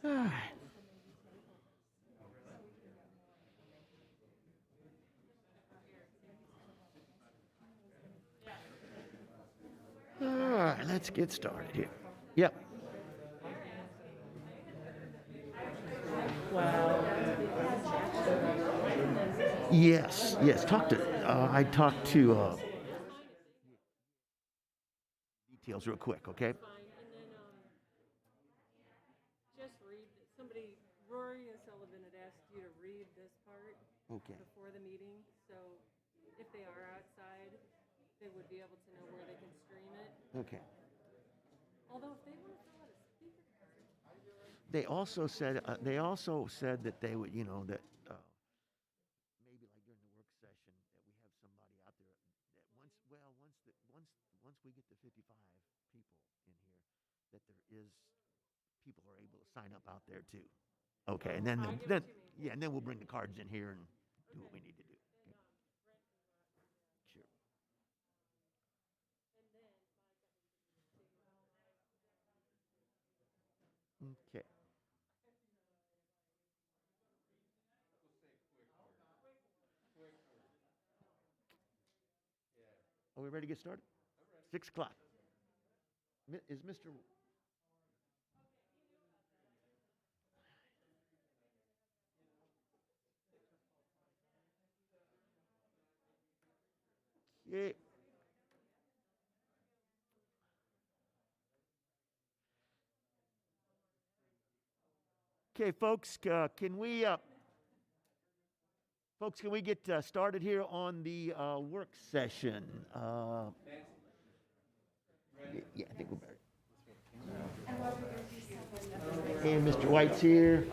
All right. All right, let's get started here. Yep. Yes, yes. I talked to details real quick, okay? Fine, and then, just read, Rory and Sullivan had asked you to read this part Okay. before the meeting, so if they are outside, they would be able to know where they can stream it. Okay. Although if they want to fill out a speaker card, They also said that they would, that maybe like during the work session that we have somebody out there that once we get to 55 people in here, that there is people are able to sign up out there too. Okay, and then and then we'll bring the cards in here and do what we need to do. Okay. Sure. Okay. Are we ready to get started? 6 o'clock. Is Mr. Yeah. Okay, folks, can we get started here on the work session? Yeah, I think we're better. And Mr. White's here.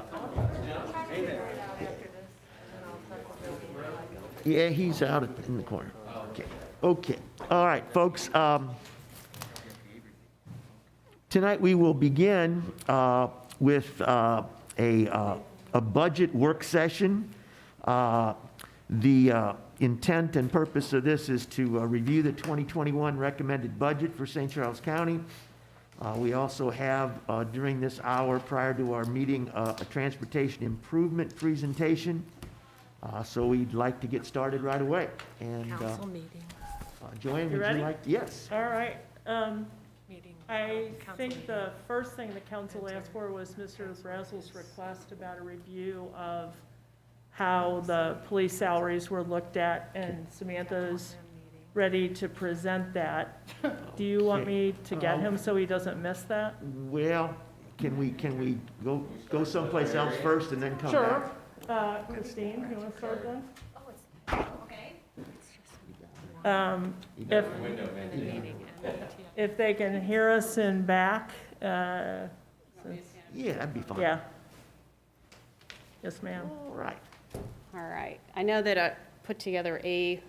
Yeah, he's out in the corner. Okay. Okay. All right, folks. Tonight we will begin with a budget work session. The intent and purpose of this is to review the 2021 recommended budget for St. Charles County. We also have, during this hour prior to our meeting, a transportation improvement presentation. So we'd like to get started right away. And Council meeting. Joanne, would you ready? like? Yes. All right. Meeting. I Council think meeting. the first thing the council asked for was Mr. Brazel's request about a review of how the police salaries were looked at, and Samantha's ready to present that. Do you want me to get him so he doesn't miss that? Well, can we go someplace else first and then come back? Sure. Christine, you want to start then? If they can hear us in back, Yeah, that'd be fine. yeah. Yes, ma'am. All right. All right. I know that I put together a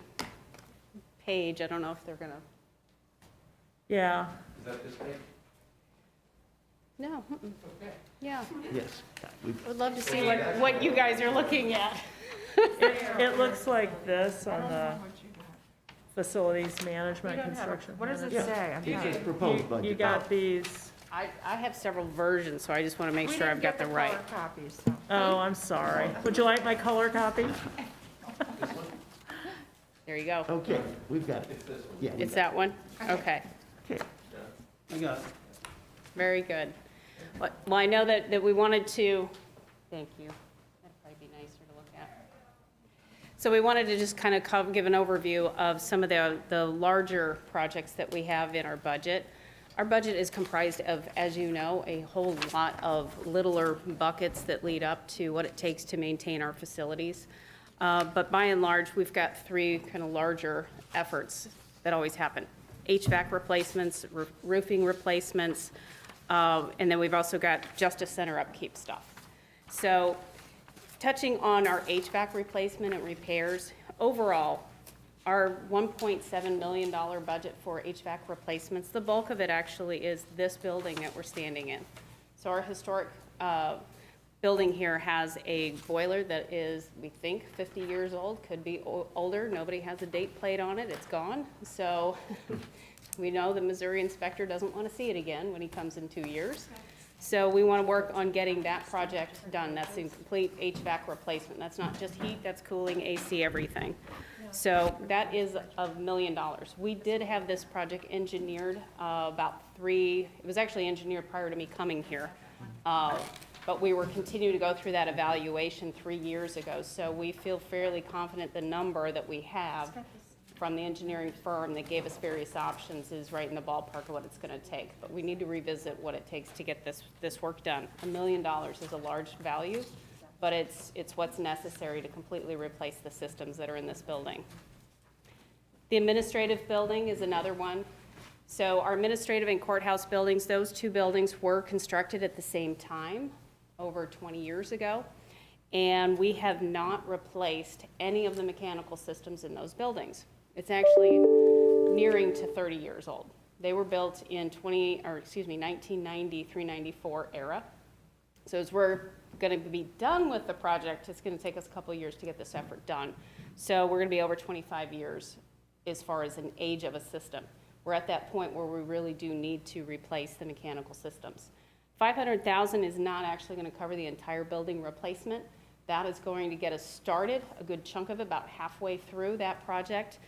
page. I don't know if they're going to. Yeah. Is that this page? No. Yeah. Yes. Would love to see what you guys are looking at. It looks like this on the facilities management construction. What does it Yeah. say? I'm This is not- proposed budget. You got these, I have several versions, so I just want to make sure I've got the right. copies, so. oh, I'm sorry. Would you like my color copy? There you go. Okay, we've got it. Yeah. we It's got that one? Okay. it. Okay. I got it. Very good. Well, I know that we wanted to, thank you. That'd probably be nicer to look at. So we wanted to just kind of give an overview of some of the larger projects that we have in our budget. Our budget is comprised of, as you know, a whole lot of littler buckets that lead up to what it takes to maintain our facilities. But by and large, we've got three kind of larger efforts that always happen. HVAC replacements, roofing replacements, and then we've also got Justice Center upkeep stuff. So touching on our HVAC replacement and repairs, overall, our $1.7 million budget for HVAC replacements, the bulk of it actually is this building that we're standing in. So our historic building here has a boiler that is, we think, 50 years old, could be older. Nobody has a date plate on it. It's gone. So we know the Missouri inspector doesn't want to see it again when he comes in 2 years. So we want to work on getting that project done. That's a complete HVAC replacement. That's not just heat, that's cooling, AC, everything. So that is $1 million. We did have this project engineered it was actually engineered prior to me coming here. But we were continuing to go through that evaluation 3 years ago. So we feel fairly confident the number that we have from the engineering firm that gave us various options is right in the ballpark of what it's going to take. But we need to revisit what it takes to get this work done. $1 million is a large value, but it's what's necessary to completely replace the systems that are in this building. The administrative building is another one. So our administrative and courthouse buildings, those two buildings were constructed at the same time over 20 years ago. And we have not replaced any of the mechanical systems in those buildings. It's actually nearing to 30 years old. They were built in 1993, 94 era. So as we're going to be done with the project, it's going to take us a couple of years to get this effort done. So we're going to be over 25 years as far as an age of a system. We're at that point where we really do need to replace the mechanical systems. $500,000 is not actually going to cover the entire building replacement. That is going to get us started, a good chunk of it, about halfway through that project.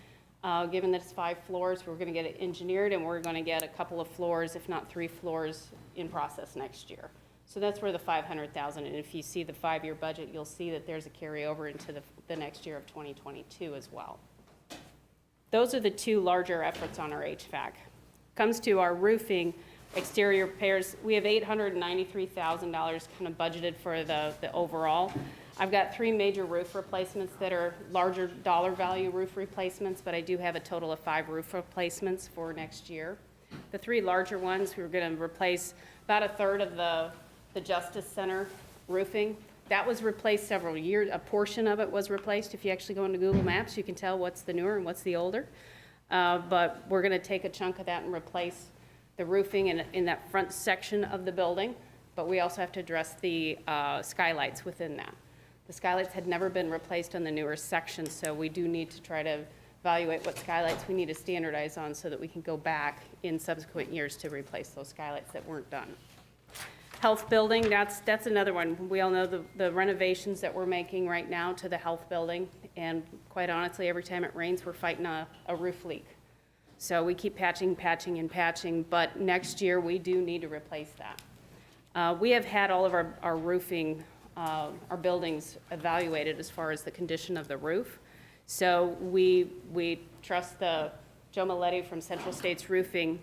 Given that it's 5 floors, we're going to get it engineered, and we're going to get a couple of floors, if not 3 floors, in process next year. So that's where the $500,000, and if you see the 5-year budget, you'll see that there's a carryover into the next year of 2022 as well. Those are the 2 larger efforts on our HVAC. Comes to our roofing exterior repairs, we have $893,000 kind of budgeted for the overall. I've got 3 major roof replacements that are larger dollar value roof replacements, but I do have a total of 5 roof replacements for next year. The 3 larger ones, we were going to replace about a third of the Justice Center roofing. That was replaced several years. A portion of it was replaced. If you actually go into Google Maps, you can tell what's the newer and what's the older. But we're going to take a chunk of that and replace the roofing in that front section of the building. But we also have to address the skylights within that. The skylights had never been replaced on the newer section, so we do need to try to evaluate what skylights we need to standardize on so that we can go back in subsequent years to replace those skylights that weren't done. Health building, that's another one. We all know the renovations that we're making right now to the health building, and quite honestly, every time it rains, we're fighting a roof leak. So we keep patching, but next year we do need to replace that. We have had all of our roofing, our buildings evaluated as far as the condition of the roof. So we trust Joe Melle from Central States Roofing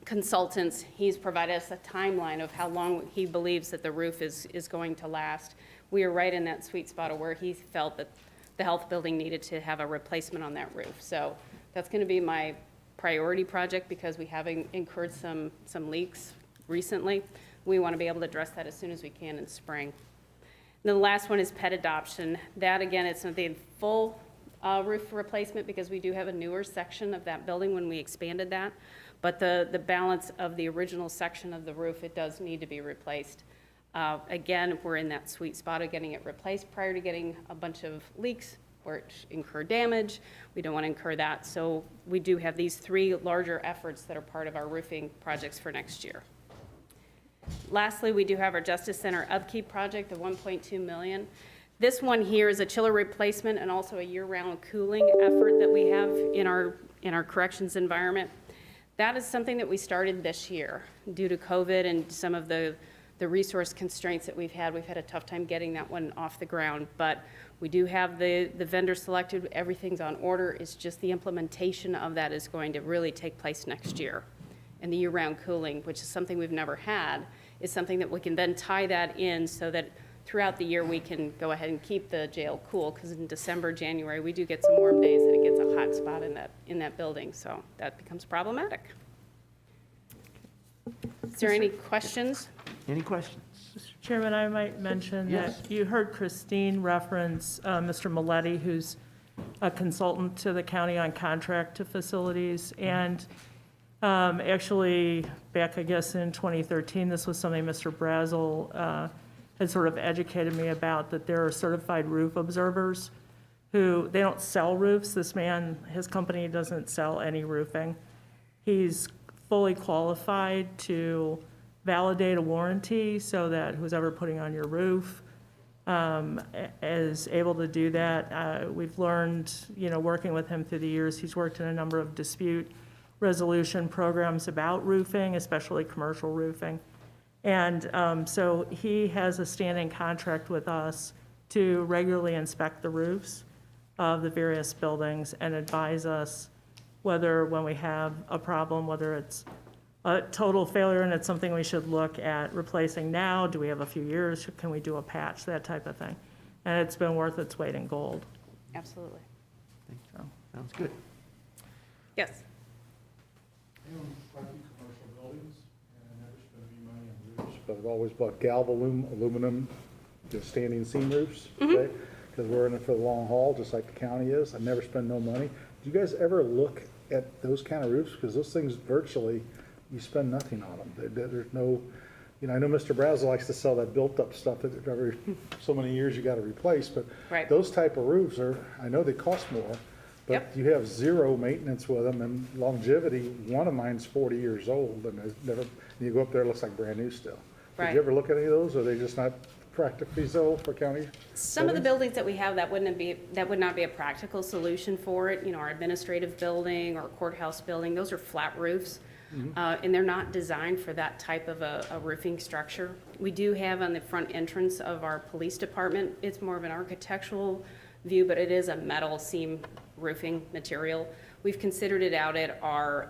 Consultants. He's provided us a timeline of how long he believes that the roof is going to last. We are right in that sweet spot of where he felt that the health building needed to have a replacement on that roof. So that's going to be my priority project because we have incurred some leaks recently. We want to be able to address that as soon as we can in spring. And the last one is pet adoption. That, again, it's not the full roof replacement because we do have a newer section of that building when we expanded that. But the balance of the original section of the roof, it does need to be replaced. Again, we're in that sweet spot of getting it replaced prior to getting a bunch of leaks or incur damage. We don't want to incur that. So we do have these 3 larger efforts that are part of our roofing projects for next year. Lastly, we do have our Justice Center upkeep project of $1.2 million. This one here is a chiller replacement and also a year-round cooling effort that we have in our corrections environment. That is something that we started this year due to COVID and some of the resource constraints that we've had. We've had a tough time getting that one off the ground, but we do have the vendor selected. Everything's on order. It's just the implementation of that is going to really take place next year. And the year-round cooling, which is something we've never had, is something that we can then tie that in so that throughout the year we can go ahead and keep the jail cool, because in December, January, we do get some warm days and it gets a hot spot in that building, so that becomes problematic. Is there any questions? Any questions? Mr. Chairman, I might mention Yes. that you heard Christine reference Mr. Melle, who's a consultant to the county on contract to facilities, and actually, back, I guess, in 2013, this was something Mr. Brazel had sort of educated me about, that there are certified roof observers who, they don't sell roofs. This man, his company doesn't sell any roofing. He's fully qualified to validate a warranty so that who's ever putting on your roof is able to do that. We've learned, working with him through the years, he's worked in a number of dispute resolution programs about roofing, especially commercial roofing. And so he has a standing contract with us to regularly inspect the roofs of the various buildings and advise us whether, when we have a problem, whether it's a total failure and it's something we should look at replacing now, do we have a few years, can we do a patch, that type of thing. And it's been worth its weight in gold. Absolutely. So, sounds good. Yes. I own quite a few commercial buildings, and I never spent any money on roofs, but I've always bought aluminum, standing seam roofs, okay? Because we're in it for the long haul, just like the county is. I never spend no money. Do you guys ever look at those kind of roofs? Because those things virtually, you spend nothing on them. There's no, I know Mr. Brazel likes to sell that built-up stuff that every so many years you got to replace, but Right. those type of roofs I know they cost more, but Yep. you have zero maintenance with them and longevity. One of mine's 40 years old, and it's never, you go up there, it looks like brand new still. Did Right. you ever look at any of those? Or are they just not practically feasible for county? Some of the buildings that we have, that would not be a practical solution for it. Our administrative building or courthouse building, those are flat roofs. And they're not designed for that type of a roofing structure. We do have on the front entrance of our police department, it's more of an architectural view, but it is a metal seam roofing material. We've considered it out at our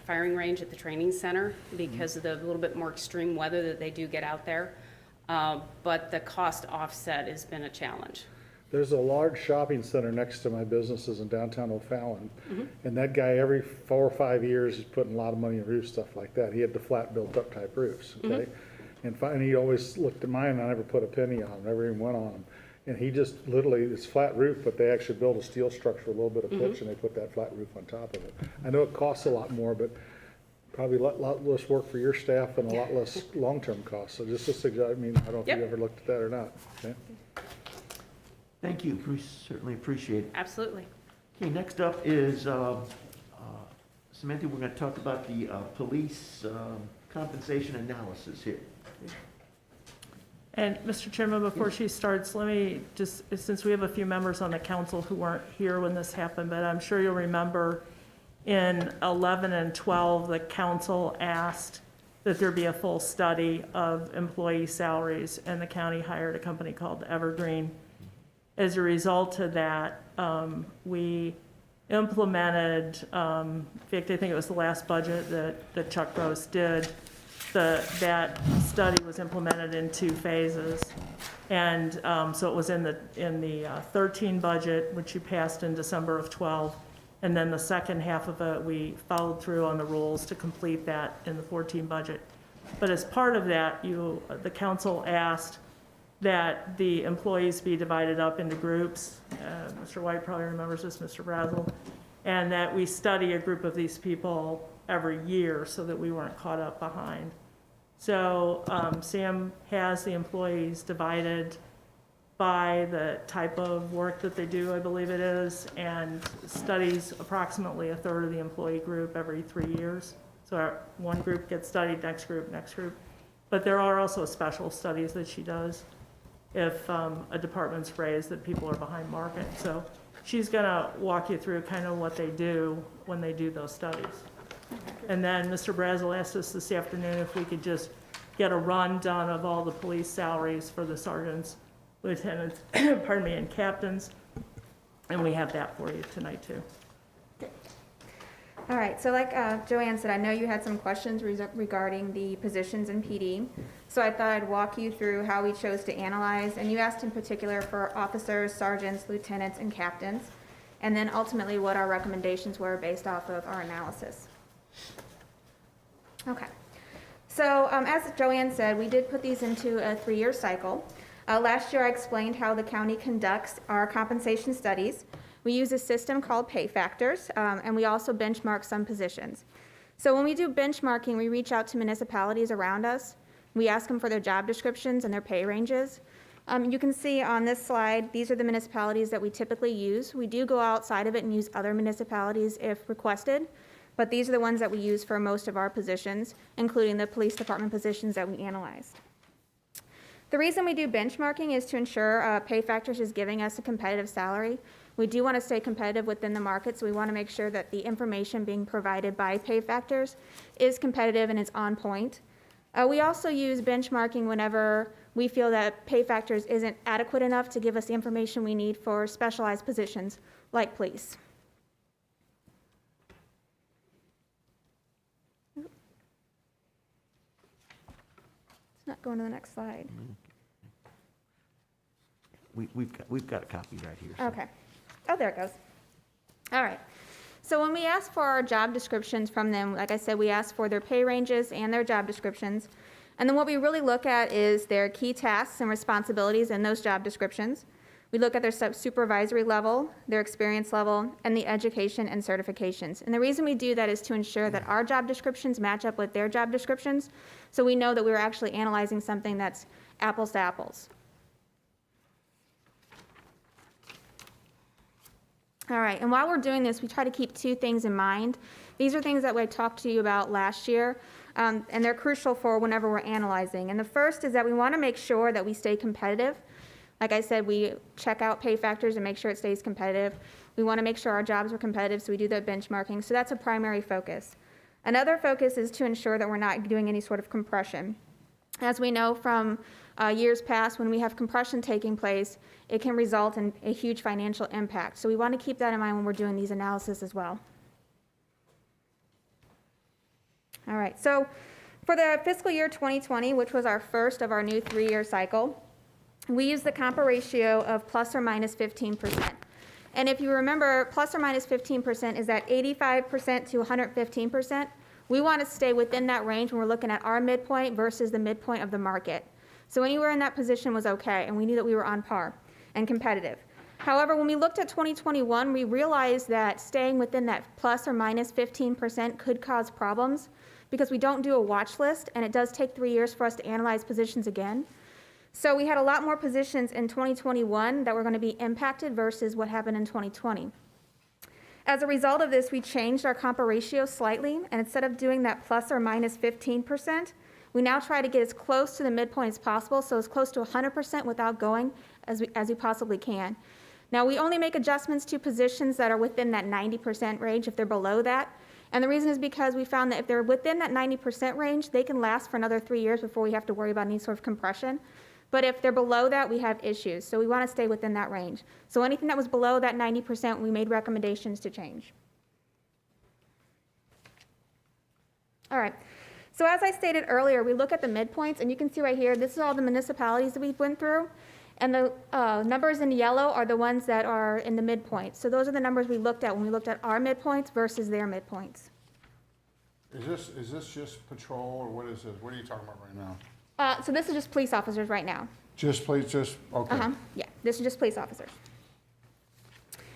firing range at the training center because of the little bit more extreme weather that they do get out there. But the cost offset has been a challenge. There's a large shopping center next to my businesses in downtown O'Fallon. And that guy, every 4 or 5 years, is putting a lot of money in roof stuff like that. He had the flat built-up type roofs, okay? And finally, he always looked at mine, and I never put a penny on them, never even went on them. And he just literally, it's flat roof, but they actually build a steel structure, a little bit of pitch, and they put that flat roof on top of it. I know it costs a lot more, but probably a lot less work for your staff and a lot less long-term costs. So just a suggestion, I don't know if you Yep. ever looked at that or not, okay? Thank you, we certainly appreciate it. Absolutely. Okay, next up is, Samantha, we're gonna talk about the police compensation analysis here. And Mr. Chairman, before she starts, let me just, since we have a few members on the council who weren't here when this happened, but I'm sure you'll remember in 11 and 12, the council asked that there be a full study of employee salaries, and the county hired a company called Evergreen. As a result of that, we implemented, in fact, I think it was the last budget that Chuck Rose did, that study was implemented in 2 phases. And so it was in the 13 budget, which you passed in December of 12. And then the second half of it, we followed through on the rules to complete that in the 14 budget. But as part of that, the council asked that the employees be divided up into groups. Mr. White probably remembers this, Mr. Brazel. And that we study a group of these people every year so that we weren't caught up behind. So Sam has the employees divided by the type of work that they do, I believe it is, and studies approximately a third of the employee group every 3 years. So one group gets studied, next group. But there are also special studies that she does if a department's raised that people are behind market. So she's gonna walk you through kind of what they do when they do those studies. And then Mr. Brazel asked us this afternoon if we could just get a rundown of all the police salaries for the sergeants, lieutenants, pardon me, and captains. And we have that for you tonight too. All right, so like Joanne said, I know you had some questions regarding the positions in PD. So I thought I'd walk you through how we chose to analyze. And you asked in particular for officers, sergeants, lieutenants, and captains. And then ultimately what our recommendations were based off of our analysis. Okay, so as Joanne said, we did put these into a 3-year cycle. Last year I explained how the county conducts our compensation studies. We use a system called pay factors, and we also benchmark some positions. So when we do benchmarking, we reach out to municipalities around us. We ask them for their job descriptions and their pay ranges. You can see on this slide, these are the municipalities that we typically use. We do go outside of it and use other municipalities if requested. but these are the ones that we use for most of our positions, including the police department positions that we analyzed. The reason we do benchmarking is to ensure Pay Factors is giving us a competitive salary. We do want to stay competitive within the market, so we want to make sure that the information being provided by Pay Factors is competitive and is on point. We also use benchmarking whenever we feel that Pay Factors isn't adequate enough to give us the information we need for specialized positions like police. It's not going to the next slide. We've got a copy right here. so- Okay. Oh, there it goes. All right. So when we ask for our job descriptions from them, like I said, we ask for their pay ranges and their job descriptions. And then what we really look at is their key tasks and responsibilities in those job descriptions. We look at their supervisory level, their experience level, and the education and certifications. And the reason we do that is to ensure that our job descriptions match up with their job descriptions, so we know that we're actually analyzing something that's apples to apples. All right, and while we're doing this, we try to keep two things in mind. These are things that I talked to you about last year, and they're crucial for whenever we're analyzing. And the first is that we want to make sure that we stay competitive. Like I said, we check out Pay Factors and make sure it stays competitive. We want to make sure our jobs are competitive, so we do that benchmarking. So that's a primary focus. Another focus is to ensure that we're not doing any sort of compression. As we know from years past, when we have compression taking place, it can result in a huge financial impact. So we want to keep that in mind when we're doing these analyses as well. All right, so for the fiscal year 2020, which was our first of our new 3-year cycle, we used the compa ratio of plus or minus 15%. And if you remember, plus or minus 15% is at 85% to 115%. We want to stay within that range when we're looking at our midpoint versus the midpoint of the market. So anywhere in that position was okay, and we knew that we were on par and competitive. However, when we looked at 2021, we realized that staying within that plus or minus 15% could cause problems because we don't do a watch list, and it does take 3 years for us to analyze positions again. So we had a lot more positions in 2021 that were going to be impacted versus what happened in 2020. As a result of this, we changed our compa ratio slightly, and instead of doing that plus or minus 15%, we now try to get as close to the midpoint as possible, so as close to 100% without going as we possibly can. Now, we only make adjustments to positions that are within that 90% range if they're below that. And the reason is because we found that if they're within that 90% range, they can last for another 3 years before we have to worry about any sort of compression. But if they're below that, we have issues. So we want to stay within that range. So anything that was below that 90%, we made recommendations to change. All right. So as I stated earlier, we look at the midpoints, and you can see right here, this is all the municipalities that we went through. And the numbers in yellow are the ones that are in the midpoint. So those are the numbers we looked at when we looked at our midpoints versus their midpoints. Is this just patrol, or what is this? What are you talking about right now? So this is just police officers right now. Okay. Yeah, this is just police officers.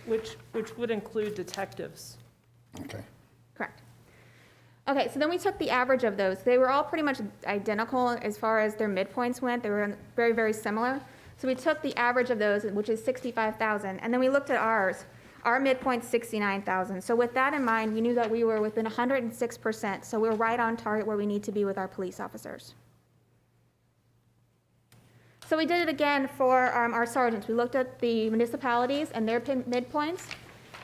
Which would include detectives. Okay. Correct. Okay, so then we took the average of those. They were all pretty much identical as far as their midpoints went. They were very, very similar. So we took the average of those, which is 65,000, and then we looked at ours. Our midpoint's 69,000. So with that in mind, we knew that we were within 106%. So we were right on target where we need to be with our police officers. So we did it again for our sergeants. We looked at the municipalities and their midpoints.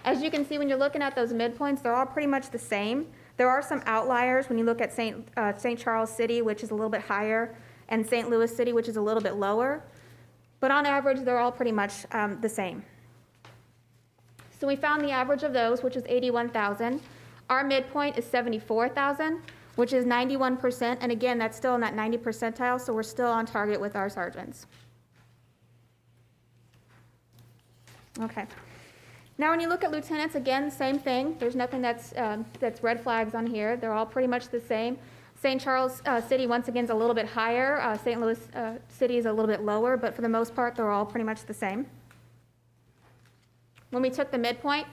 As you can see, when you're looking at those midpoints, they're all pretty much the same. There are some outliers when you look at St. Charles City, which is a little bit higher, and St. Louis City, which is a little bit lower. But on average, they're all pretty much the same. So we found the average of those, which is 81,000. Our midpoint is 74,000, which is 91%. And again, that's still in that 90 percentile, so we're still on target with our sergeants. Okay. Now, when you look at lieutenants, again, same thing. There's nothing that's red flags on here. They're all pretty much the same. St. Charles City, once again, is a little bit higher. St. Louis City is a little bit lower, but for the most part, they're all pretty much the same. When we took the midpoint,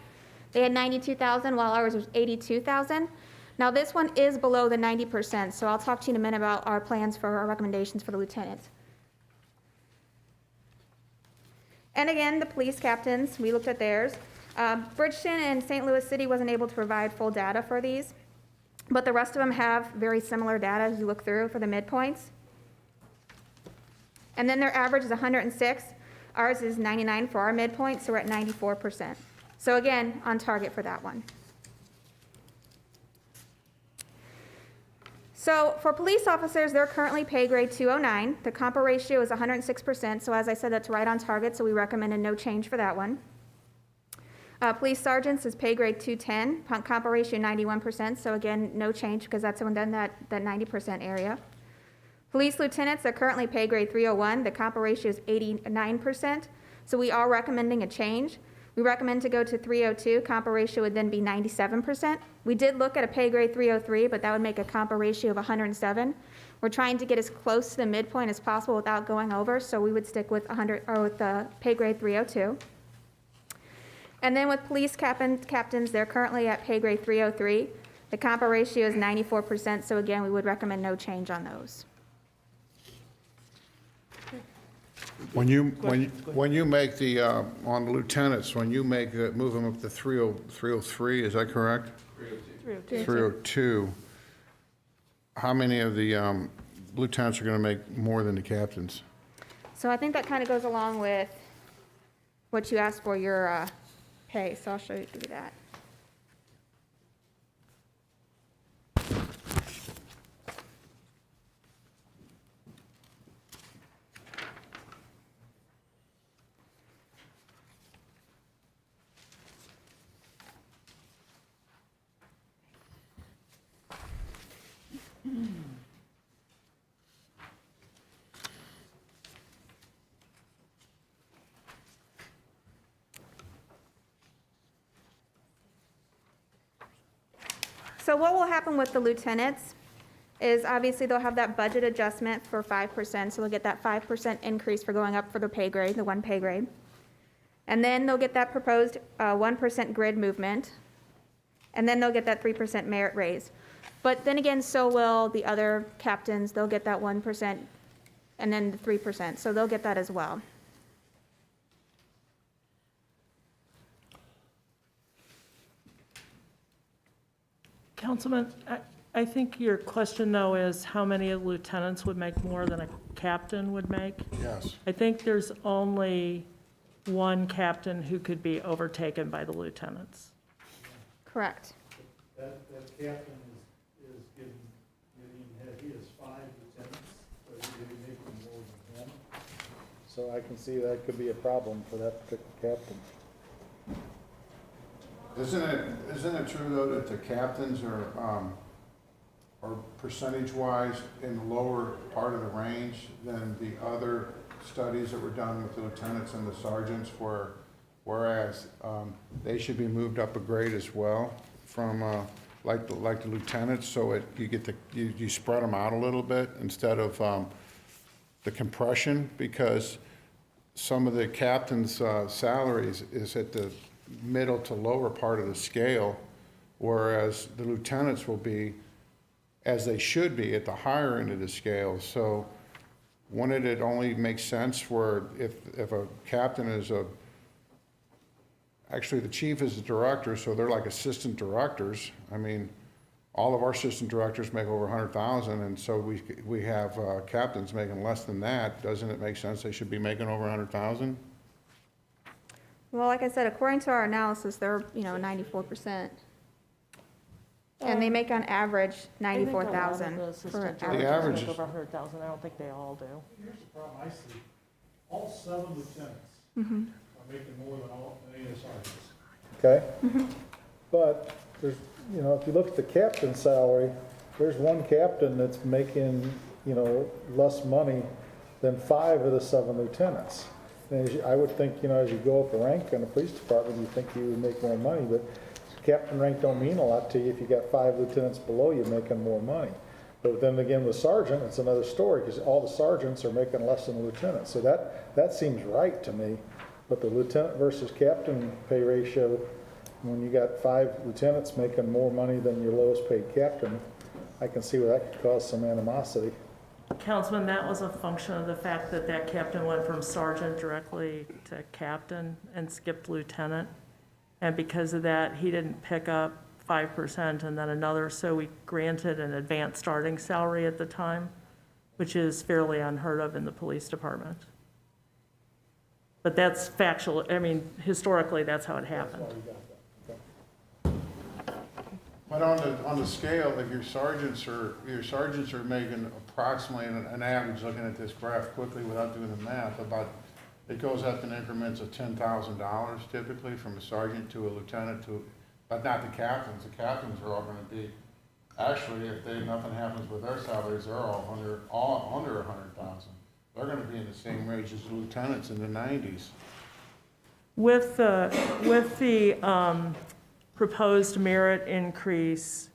they had 92,000, while ours was 82,000. Now, this one is below the 90%, so I'll talk to you in a minute about our plans for our recommendations for the lieutenants. And again, the police captains, we looked at theirs. Bridgeton and St. Louis City wasn't able to provide full data for these, but the rest of them have very similar data as you look through for the midpoints. And then their average is 106. Ours is 99 for our midpoint, so we're at 94%. So again, on target for that one. So for police officers, they're currently pay grade 209. The compa ratio is 106%, so as I said, that's right on target, so we recommended no change for that one. Police sergeants is pay grade 210, compa ratio 91%, so again, no change because that's within that 90% area. Police lieutenants are currently pay grade 301. The compa ratio is 89%, so we are recommending a change. We recommend to go to 302. Compa ratio would then be 97%. We did look at a pay grade 303, but that would make a compa ratio of 107. We're trying to get as close to the midpoint as possible without going over, so we would stick with 100 or with the pay grade 302. And then with police captains, they're currently at pay grade 303. The compa ratio is 94%, so again, we would recommend no change on those. When you make the, on the lieutenants, when you make, move them up to 303, is that correct? 302. How many of the lieutenants are going to make more than the captains? So I think that kind of goes along with what you asked for your pay, so I'll show you through that. So what will happen with the lieutenants is obviously they'll have that budget adjustment for 5%, so they'll get that 5% increase for going up for the pay grade, the one pay grade. And then they'll get that proposed 1% grid movement, and then they'll get that 3% merit raise. But then again, so will the other captains. They'll get that 1% and then the 3%, so they'll get that as well. Councilman, I think your question, though, is how many lieutenants would make more than a captain would make? Yes. I think there's only one captain who could be overtaken by the lieutenants. Correct. That captain is getting ahead, he has 5 lieutenants, so he's making more than him. So I can see that could be a problem for that particular captain. Isn't it true, though, that the captains are percentage-wise in the lower part of the range than the other studies that were done with the lieutenants and the sergeants, whereas they should be moved up a grade as well from like the lieutenants, so you spread them out a little bit instead of the compression, because some of the captains' salaries is at the middle to lower part of the scale, whereas the lieutenants will be, as they should be, at the higher end of the scale. So wouldn't it only make sense for if a captain is actually the chief is the director, so they're like assistant directors. I mean, all of our assistant directors make over 100,000, and so we have captains making less than that. Doesn't it make sense they should be making over 100,000? Well, like I said, according to our analysis, they're 94%. And they make on average 94,000. The average is over 100,000. I don't think they all do. Here's the problem I see. All 7 lieutenants are making more than any of the sergeants. Okay? But there's, if you look at the captain's salary, there's one captain that's making, less money than 5 of the 7 lieutenants. And I would think, as you go up a rank in the police department, you think you would make more money, but captain rank don't mean a lot to you if you got 5 lieutenants below you making more money. But then again, with sergeant, it's another story, because all the sergeants are making less than the lieutenants. So that seems right to me. But the lieutenant versus captain pay ratio, when you got 5 lieutenants making more money than your lowest paid captain, I can see where that could cause some animosity. Councilman, that was a function of the fact that that captain went from sergeant directly to captain and skipped lieutenant. And because of that, he didn't pick up 5% and then another, so we granted an advanced starting salary at the time, which is fairly unheard of in the police department. But that's factual, I mean, historically, that's how it happened. But on the scale, if your sergeants are making approximately an average, looking at this graph quickly without doing the math, it goes up in increments of $10,000 typically from a sergeant to a lieutenant but not the captains. The captains are all gonna be, actually, if nothing happens with their salaries, they're all under 100,000. They're gonna be in the same range as the lieutenants in the 90s. With the proposed merit increase,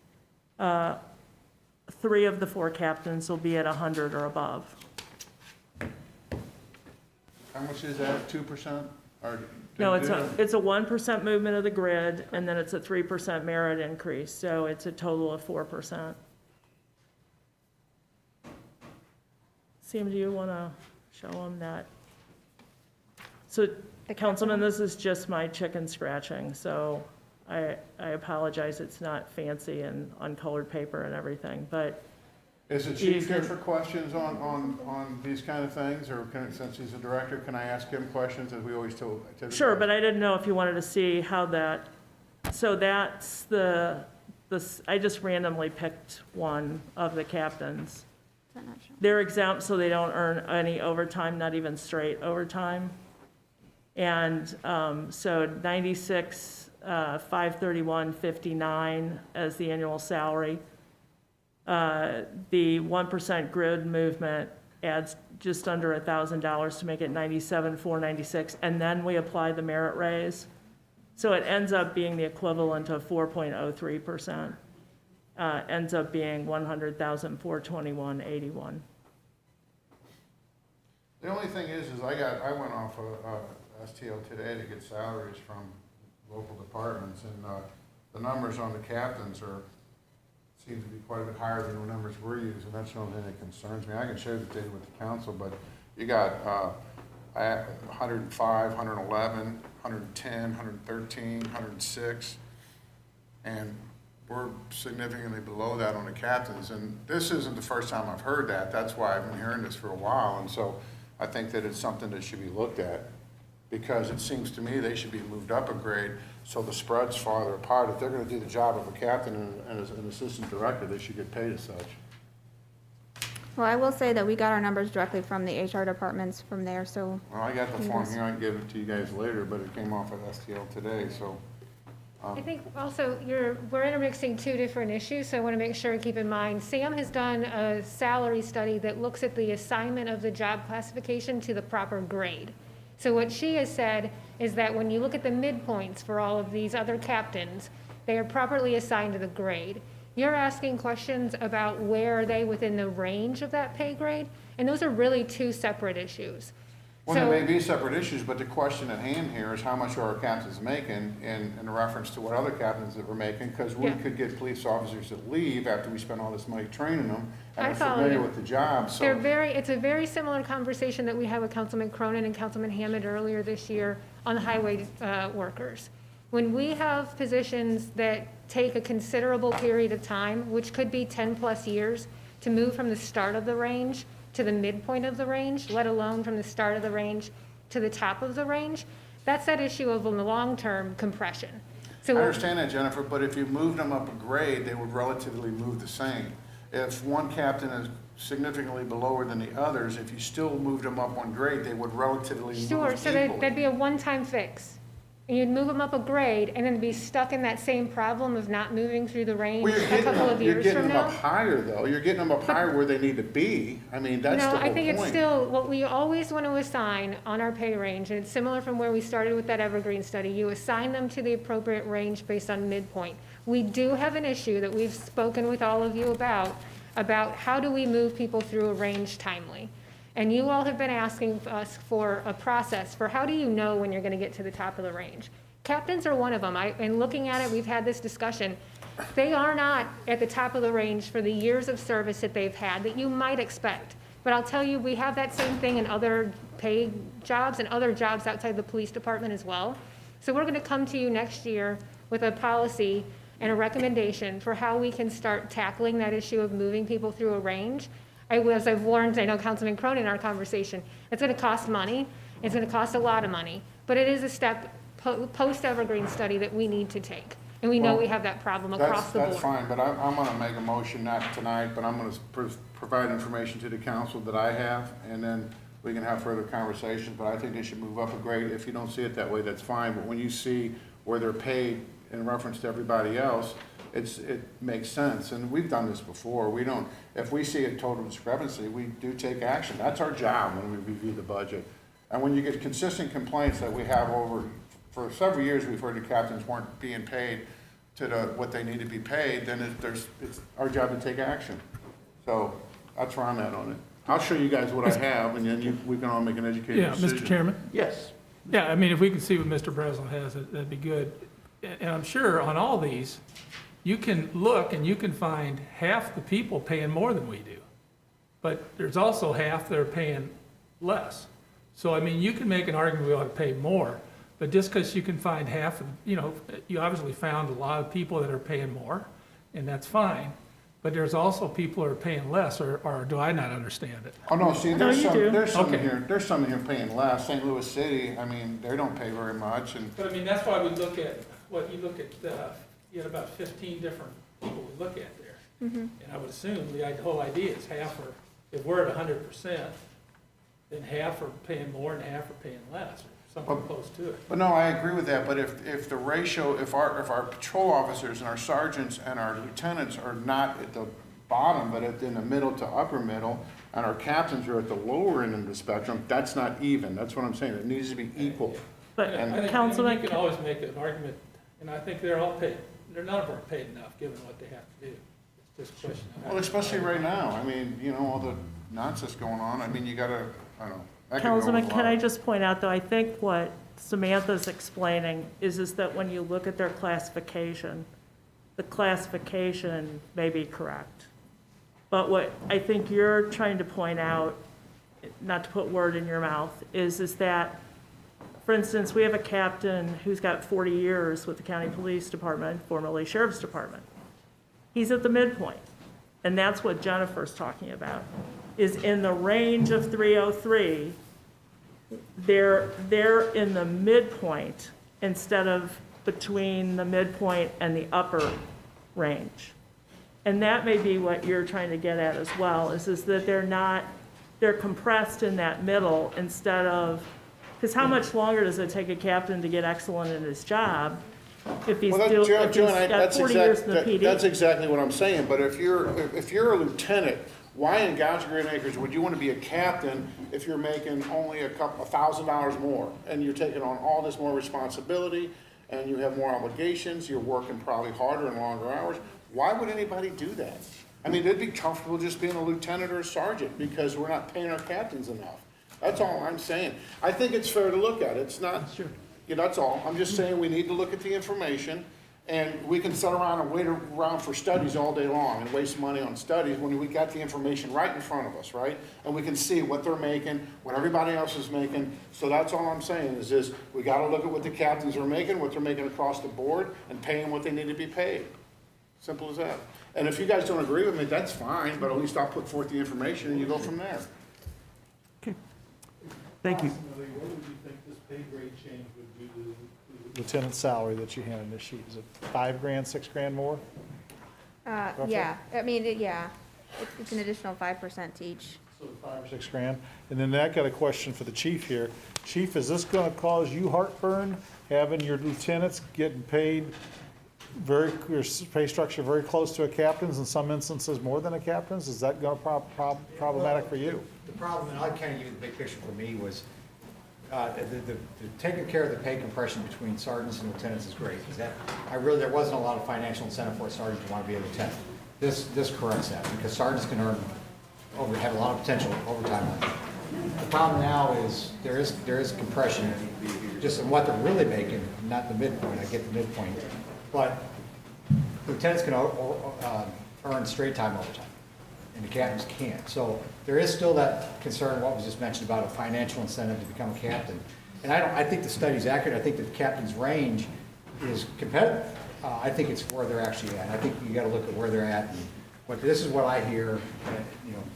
3 of the 4 captains will be at 100 or above. How much is that, 2%? Or No, it's a 1% movement of the grid, and then it's a 3% merit increase, so it's a total of 4%. Sam, do you want to show them that? So, Councilman, this is just my chicken scratching, so I apologize, it's not fancy and uncolored paper and everything, but Is the chief here for questions on these kind of things, or since he's a director, can I ask him questions as we always do? sure, but I didn't know if you wanted to see how that, so that's I just randomly picked one of the captains. Is that not shown? They're exempt, so they don't earn any overtime, not even straight overtime. And so 96, 531.59 as the annual salary. The 1% grid movement adds just under $1,000 to make it 97,496, and then we apply the merit raise. So it ends up being the equivalent of 4.03%. Ends up being 100,421.81. The only thing is I went off a STL today to get salaries from local departments, and the numbers on the captains seem to be quite a bit higher than the numbers we're using. That's the only thing that concerns me. I can share the data with the council, but you got 105, 111, 110, 113, 106, and we're significantly below that on the captains. And this isn't the first time I've heard that. That's why I've been hearing this for a while. And so I think that it's something that should be looked at, because it seems to me they should be moved up a grade so the spread's farther apart. If they're going to do the job of a captain and as an assistant director, they should get paid as such. Well, I will say that we got our numbers directly from the HR departments from there, so. Well, I got the form here. I can give it to you guys later, but it came off of STL today, so. I think also we're intermixing 2 different issues, so I want to make sure to keep in mind, Sam has done a salary study that looks at the assignment of the job classification to the proper grade. So what she has said is that when you look at the midpoints for all of these other captains, they are properly assigned to the grade. You're asking questions about where are they within the range of that pay grade, and those are really 2 separate issues. Well, there may be separate issues, but the question at hand here is how much are our captains making in reference to what other captains that we're making? Because we could get police officers that leave after we spend all this money training them and they're familiar with the job, so. It's a very similar conversation that we had with Councilman Cronin and Councilman Hammond earlier this year on the highway workers. When we have positions that take a considerable period of time, which could be 10+ years, to move from the start of the range to the midpoint of the range, let alone from the start of the range to the top of the range, that's that issue of the long-term compression. I understand that, Jennifer, but if you moved them up a grade, they would relatively move the same. If one captain is significantly below than the others, if you still moved them up one grade, they would relatively move equally. Sure, so that'd be a one-time fix. And you'd move them up a grade and then be stuck in that same problem of not moving through the range a couple of years from now. You're getting them up higher, though. You're getting them up higher where they need to be. I mean, that's the whole point. No, I think it's still, what we always want to assign on our pay range, and it's similar from where we started with that Evergreen study, you assign them to the appropriate range based on midpoint. We do have an issue that we've spoken with all of you about how do we move people through a range timely. And you all have been asking us for a process for how do you know when you're going to get to the top of the range. Captains are one of them. And looking at it, we've had this discussion. They are not at the top of the range for the years of service that they've had that you might expect. But I'll tell you, we have that same thing in other paid jobs and other jobs outside the police department as well. So we're going to come to you next year with a policy and a recommendation for how we can start tackling that issue of moving people through a range. As I've warned, I know Councilman Cronin in our conversation, it's going to cost money. It's going to cost a lot of money, but it is a step post-Evergreen study that we need to take. And we know Well, we have that problem across the board. That's fine, but I'm gonna make a motion, not tonight, but I'm gonna provide information to the council that I have, and then we can have further conversations, but I think they should move up a grade. If you don't see it that way, that's fine, but when you see where they're paid in reference to everybody else, it makes sense, and we've done this before. If we see a total discrepancy, we do take action. That's our job when we review the budget. And when you get consistent complaints that we have for several years, we've heard the captains weren't being paid to what they need to be paid, then it's our job to take action. So that's where I'm at on it. I'll show you guys what I have, and then we can all make an educated decision. Mr. Chairman? Yes. Yeah, I mean, if we can see what Mr. Brazel has, that'd be good. And I'm sure on all these, you can look and you can find half the people paying more than we do. But there's also half that are paying less. So, I mean, you can make an argument we ought to pay more, but just because you can find half, you obviously found a lot of people that are paying more, and that's fine. But there's also people who are paying less, or do I not understand it? Oh, no, see, No, you do. there's some Okay. here paying less. St. Louis City, I mean, they don't pay very much, and But I mean, that's why we look at, you look at, you had about 15 different people we look at there. And I would assume the whole idea is half are, if we're at 100%, then half are paying more and half are paying less, or something close to it. But no, I agree with that, but if the ratio, if our patrol officers and our sergeants and our lieutenants are not at the bottom, but in the middle to upper middle, and our captains are at the lower end of the spectrum, that's not even. That's what I'm saying. It needs to be equal. But I think Councilman, you can always make an argument, and I think they're all paid, none of them are paid enough, given what they have to do. It's just a question of how. Well, especially right now. I mean, all the nonsense going on. I mean, you gotta, I don't know. that could go Councilman, a can lot. I just point out, though, I think what Samantha's explaining is that when you look at their classification, the classification may be correct. But what I think you're trying to point out, not to put word in your mouth, is that, for instance, we have a captain who's got 40 years with the county police department, formerly sheriff's department. He's at the midpoint, and that's what Jennifer's talking about, is in the range of 303, they're in the midpoint instead of between the midpoint and the upper range. And that may be what you're trying to get at as well, is that they're compressed in that middle instead of, because how much longer does it take a captain to get excellent at his job if he's Well, got 40 years in the PD? that's exactly what I'm saying, but if you're a lieutenant, why in God's green acres would you want to be a captain if you're making only $1,000 more, and you're taking on all this more responsibility, and you have more obligations, you're working probably harder and longer hours? Why would anybody do that? I mean, they'd be comfortable just being a lieutenant or a sergeant because we're not paying our captains enough. That's all I'm saying. I think it's fair to look at. It's not, that's all. I'm just saying we need to look at the information, and we can sit around and wait around for studies all day long and waste money on studies when we got the information right in front of us, right? And we can see what they're making, what everybody else is making. So that's all I'm saying is we got to look at what the captains are making, what they're making across the board, and pay them what they need to be paid. Simple as that. And if you guys don't agree with me, that's fine, but at least I'll put forth the information and you go from there. Thank you. Approximately, what would you think this pay grade change would do to the lieutenant's salary that you had in this sheet? Is it $5,000, $6,000 more? Yeah, I mean, it's an additional 5% to each. So $5,000 or $6,000. And then that got a question for the chief here. Chief, is this gonna cause you heartburn, having your lieutenants getting paid your pay structure very close to a captain's, in some instances more than a captain's? Is that gonna problematic for you? The problem, and I'll kind of give you the big picture for me, was the taking care of the pay compression between sergeants and lieutenants is great. Because there wasn't a lot of financial incentive for a sergeant to want to be a lieutenant. This corrects that, because sergeants can have a lot of potential overtime on it. The problem now is there is compression just in what they're really making, not the midpoint. I get the midpoint, but lieutenants can earn straight time overtime, and the captains can't. So there is still that concern, what was just mentioned about a financial incentive to become a captain. And I think the study's accurate. I think that the captain's range is competitive. I think it's where they're actually at. I think you gotta look at where they're at, and this is what I hear,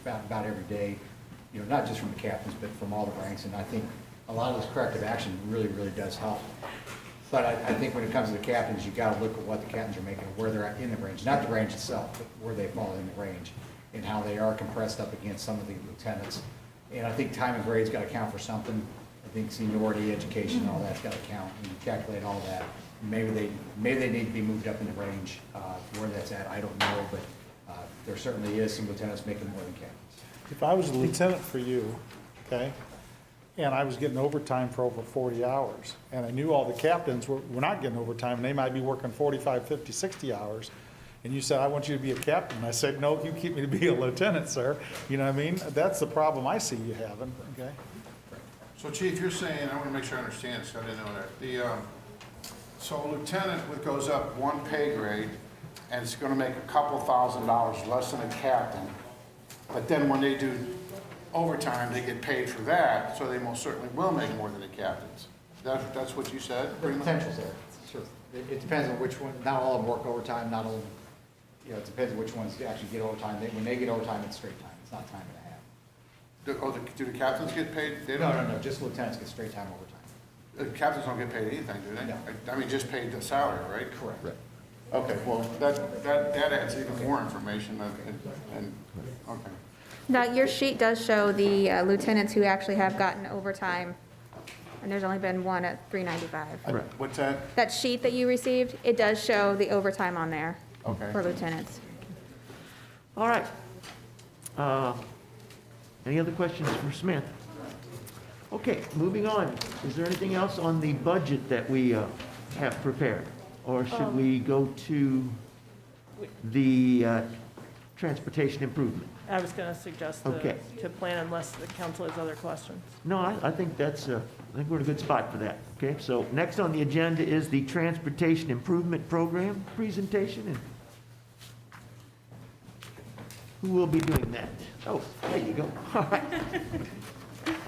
about every day, not just from the captains, but from all the ranks, and I think a lot of this corrective action really, really does help. But I think when it comes to the captains, you gotta look at what the captains are making, where they're at in the range, not the range itself, but where they fall in the range, and how they are compressed up against some of the lieutenants. And I think time and grade's gotta count for something. I think seniority, education, all that's gotta count, and you calculate all that. Maybe they need to be moved up in the range, where that's at, I don't know, but there certainly is some lieutenants making more than captains. If I was a lieutenant for you, okay, and I was getting overtime for over 40 hours, and I knew all the captains were not getting overtime, and they might be working 45, 50, 60 hours, and you said, I want you to be a captain, and I said, no, you keep me to be a lieutenant, sir. You know what I mean? That's the problem I see you having, okay? So Chief, you're saying, I want to make sure I understand this, I didn't know that. So a lieutenant goes up one pay grade, and it's going to make a couple $1,000s less than a captain. But then when they do overtime, they get paid for that, so they most certainly will make more than the captains. That's what you said? The potential's there, sure. It depends on which one, not all of them work overtime, not all, it depends on which ones actually get overtime. When they get overtime, it's straight time, it's not time and a half. Do the captains get paid? No, just lieutenants get straight time overtime. The captains don't get paid anything, do they? No. I mean, just paid the salary, right? Correct. Right. Okay, well, that adds even more information, and okay. Now, your sheet does show the lieutenants who actually have gotten overtime, and there's only been one at $395. Right. What's that? That sheet that you received, it does show the overtime on there Okay. for lieutenants. All right. Any other questions for Smith? Okay, moving on. Is there anything else on the budget that we have prepared? Or should we go to the transportation improvement? I was going to suggest Okay. to plan unless the council has other questions. No, I think that's, I think we're in a good spot for that. Okay, so next on the agenda is the Transportation Improvement Program presentation. And who will be doing that? Oh, there you go. All right.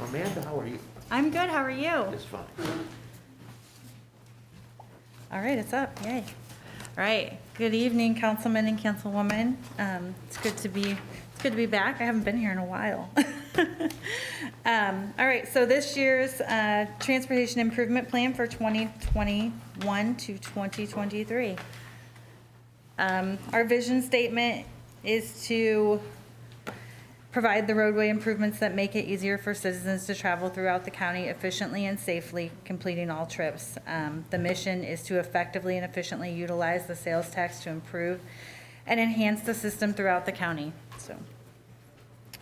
Amanda, how are you? I'm good, how are you? Just fine. All right, it's up, yay. All right, good evening, councilmen and councilwoman. It's good to be back. I haven't been here in a while. All right, so this year's transportation improvement plan for 2021 to 2023. Our vision statement is to provide the roadway improvements that make it easier for citizens to travel throughout the county efficiently and safely, completing all trips. The mission is to effectively and efficiently utilize the sales tax to improve and enhance the system throughout the county. So,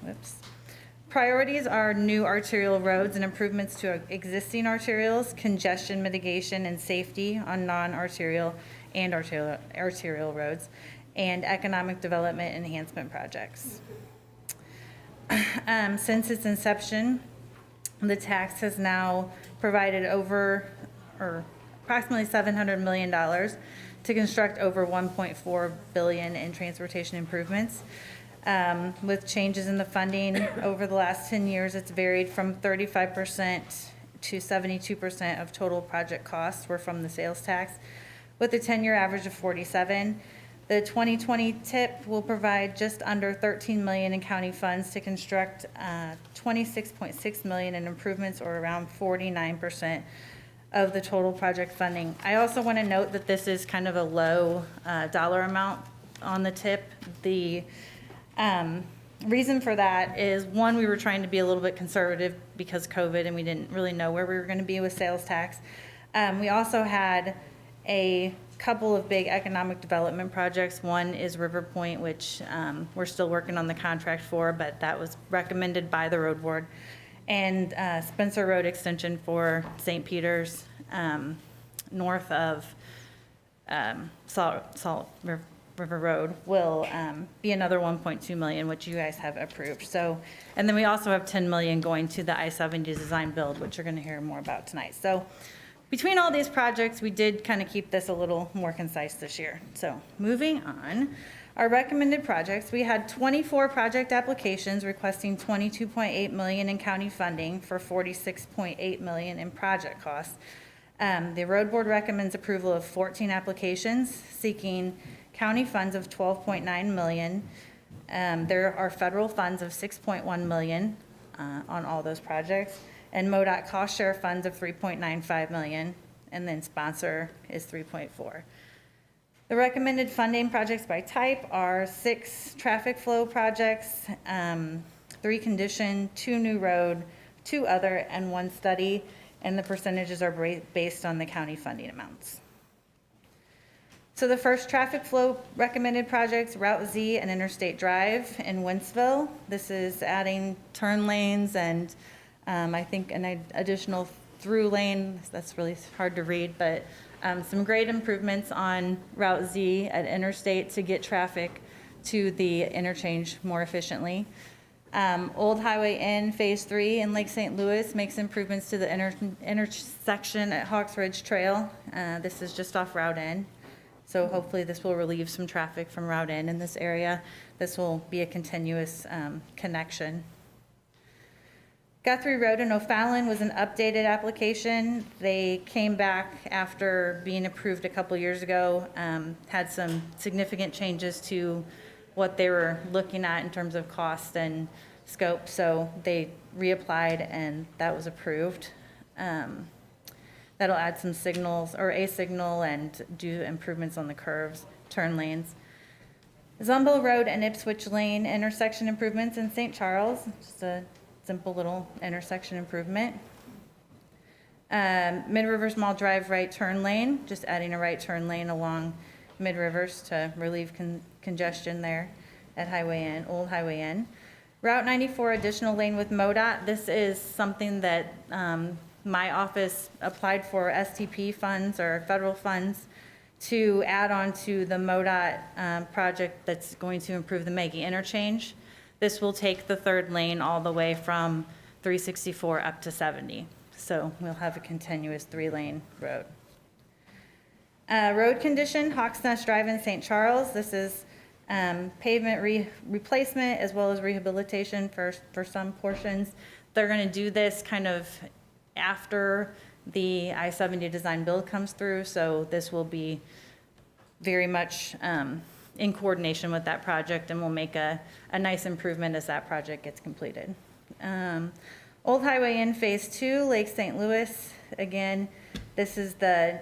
whoops. Priorities are new arterial roads and improvements to existing arterials, congestion mitigation and safety on non-arterial and arterial roads, and economic development enhancement projects. Since its inception, the tax has now provided approximately $700 million to construct over $1.4 billion in transportation improvements. With changes in the funding over the last 10 years, it's varied from 35% to 72% of total project costs were from the sales tax, with a 10-year average of 47%. The 2020 TIP will provide just under $13 million in county funds to construct $26.6 million in improvements, or around 49% of the total project funding. I also want to note that this is kind of a low dollar amount on the TIP. The reason for that is, one, we were trying to be a little bit conservative because COVID, and we didn't really know where we were going to be with sales tax. We also had a couple of big economic development projects. One is River Point, which we're still working on the contract for, but that was recommended by the road board. And Spencer Road Extension for St. Peter's, north of Salt River Road, will be another $1.2 million, which you guys have approved. So, and then we also have $10 million going to the I-70 design build, which you're going to hear more about tonight. So, between all these projects, we did kind of keep this a little more concise this year. So, moving on, Our recommended projects, we had 24 project applications requesting $22.8 million in county funding for $46.8 million in project costs. The road board recommends approval of 14 applications seeking county funds of $12.9 million. There are federal funds of $6.1 million on all those projects, and MoDOT cost share funds of $3.95 million, and then sponsor is $3.4. The recommended funding projects by type are 6 traffic flow projects, 3 condition, 2 new road, 2 other, and 1 study, and the percentages are based on the county funding amounts. So the first traffic flow recommended projects, Route Z and Interstate Drive in Wentzville. This is adding turn lanes and I think an additional through lane. That's really hard to read, but some great improvements on Route Z at Interstate to get traffic to the interchange more efficiently. Old Highway N Phase 3 in Lake St. Louis makes improvements to the intersection at Hawks Ridge Trail. This is just off Route N. So hopefully this will relieve some traffic from Route N in this area. This will be a continuous connection. Guthrie Road in O'Fallon was an updated application. They came back after being approved a couple years ago, had some significant changes to what they were looking at in terms of cost and scope. So they reapplied and that was approved. That'll add some signals or a signal and do improvements on the curves, turn lanes. Zumbo Road and Ipswich Lane intersection improvements in St. Charles, just a simple little intersection improvement. Mid-Rivers Mall Drive right turn lane, just adding a right turn lane along Mid-Rivers to relieve congestion there at Highway N, Old Highway N. Route 94 additional lane with MoDOT. This is something that my office applied for STP funds or federal funds to add on to the MoDOT project that's going to improve the Maggie interchange. This will take the third lane all the way from 364 up to 70. So we'll have a continuous 3-lane road. Road condition, Hawks Nest Drive in St. Charles. This is pavement replacement as well as rehabilitation for some portions. They're going to do this kind of after the I-70 design build comes through, so this will be very much in coordination with that project and will make a nice improvement as that project gets completed. Old Highway N Phase 2, Lake St. Louis. Again, this is the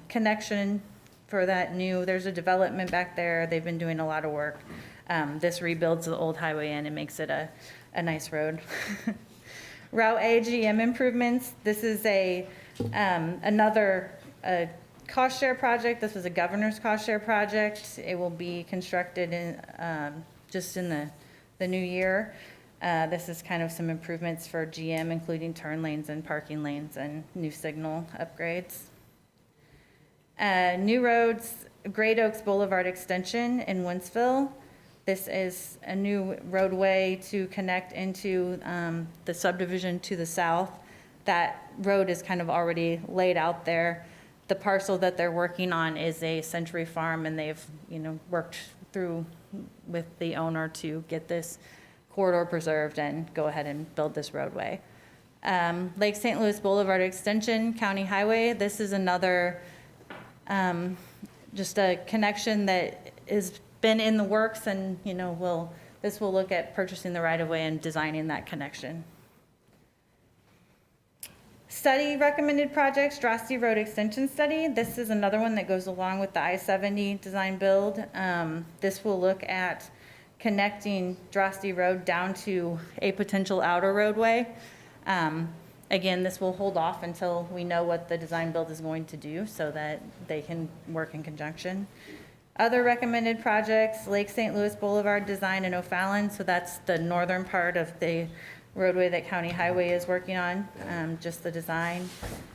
connection for that new, there's a development back there. They've been doing a lot of work. This rebuilds the Old Highway N and makes it a nice road. Route A GM improvements. This is another cost share project. This was a governor's cost share project. It will be constructed in just in the new year. This is kind of some improvements for GM, including turn lanes and parking lanes and new signal upgrades. New roads, Great Oaks Boulevard extension in Wentzville. This is a new roadway to connect into the subdivision to the south. That road is kind of already laid out there. The parcel that they're working on is a Century Farm, and they've worked through with the owner to get this corridor preserved and go ahead and build this roadway. Lake St. Louis Boulevard extension, County Highway. This is another just a connection that is been in the works, and this will look at purchasing the right of way and designing that connection. Study recommended projects, Drosty Road Extension Study. This is another one that goes along with the I-70 design build. This will look at connecting Drosty Road down to a potential outer roadway. Again, this will hold off until we know what the design build is going to do so that they can work in conjunction. Other recommended projects, Lake St. Louis Boulevard design in O'Fallon. So that's the northern part of the roadway that County Highway is working on, just the design.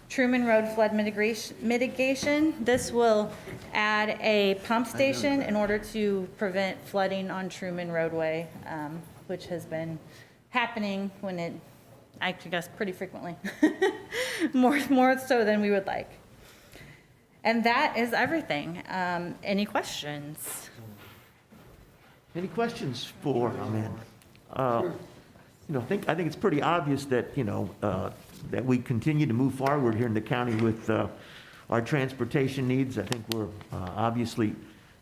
Truman Road flood mitigation. This will add a pump station in order to prevent flooding on Truman roadway, which has been happening I guess pretty frequently, more so than we would like. And that is everything. Any questions? Any questions for Amanda? I think it's pretty obvious that, that we continue to move forward here in the county with our transportation needs. I think we're obviously